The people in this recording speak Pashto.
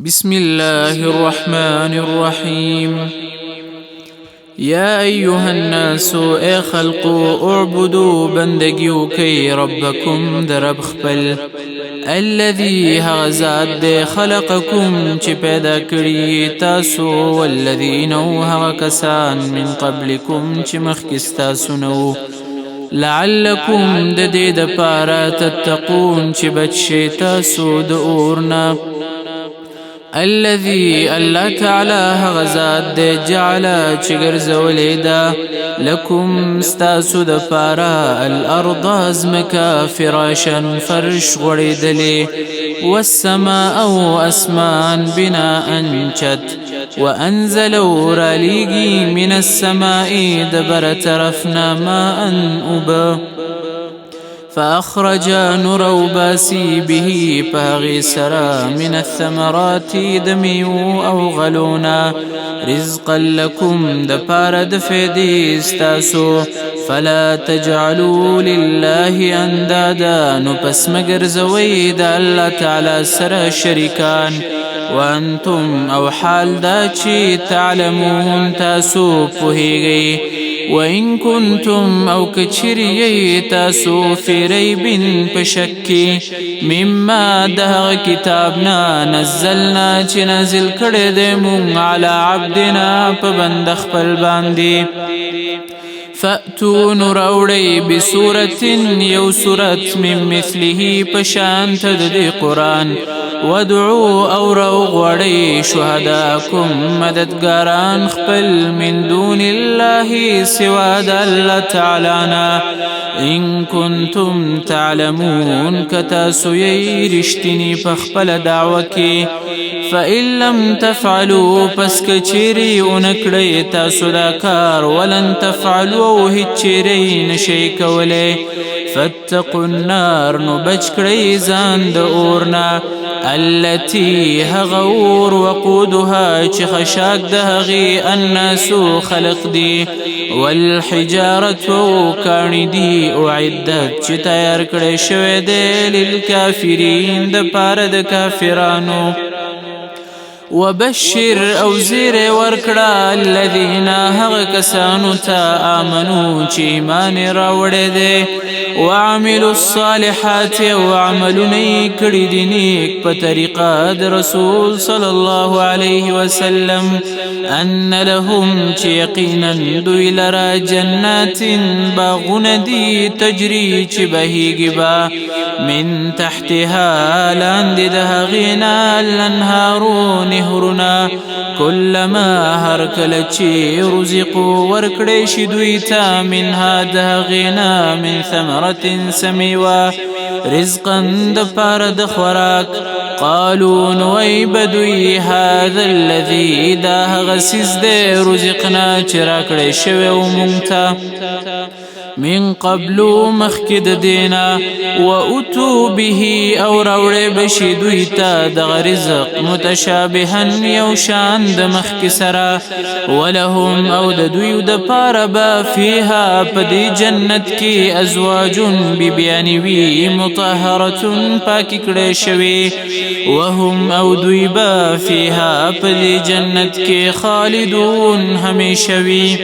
بسم الله الرحمن الرحيم يا أيها الناس اي خلقو اعبدوا بندگیو کئی ربکم در رب خپل الذي هغزاد دے خلقکم چی پیدا کری تاسو والذین هغ کسان من قبلکم چی مخکستاسو نو لعلکم ددی دپارا تتقون چی بچشی تاسو دورنا الذي الله تعالى غزاد دے جعل چگر زولیدا لكم استاسو دپارا الارض ازمکا فراشا فرش غریدلی والسماء اسمان بناء چت وانزلوا رالیگی من السماء دبر طرفنا ماء ابا فأخرج نرو باسي به پاغي سرا من الثمرات دميو أو غلونا رزقا لكم دپار دفيدي استاسو فلا تجعلوا لله أندادا نپس مگر زويد الله تعالى سرا شركان وأنتم أو حال داچي تعلمون تاسو پوهيگي وإن كنتم أو كچريي تاسو في ريب پشكي مما دهغ كتابنا نزلنا چه نازل کردمون على عبدنا پبند خپل باندي فأتوا نراوڑی بسورة یو سورة من مثله پشانت دی قرآن وادعوا او روغوڑی شهداکم مددگاران خپل من دون الله سواد الله تعالینا إن كنتم تعلمون كتاسويي رشتني پخپل دعوكي فإن لم تفعلوا پس کچيري اونکڑی تاسو دا کار ولن تفعلوا هچيري نشي کولی فاتقوا النار نبچ کڑی زان دا اورنا التي هغور وقودها چه خشاك دهغي الناس خلق دي والحجارة كان دي اعدت چه تیار کڑی شوه دي للكافرين دا پارد كافرانو وبشر او زیر ورکڑا الذین هغ کسانو تا آمنو چی ایمان راوڑے دے وعملوا الصالحات وعملنی کڑی دی نیک پا طریقہ رسول صلی اللہ علیہ وسلم ان لهم چی یقینا دوی لرا جنات باغن دی تجری چی بهیگی با من تحتها لاند دهغینا الانهارون نهرنا كلما هركل چی رزقوا ورکڑیش دویتا منها دهغینا من ثمرة سمیوا رزقا دپار دخوراک قالوا نوی بدوی هذا الذي داه غسیز دے رزقنا چراکڑی شوی ومونتا من قبل مخکد دینا واتوا به او روڑ بشی دویتا دغ رزق متشابها یوشان د مخک سرا ولهم او د دوی د پاربا فيها پدی جنت کی ازواج ببیانوی مطهرة پاکی کڑی شوی وهم او دوی با فيها پدی جنت کی خالدون ہمیشوی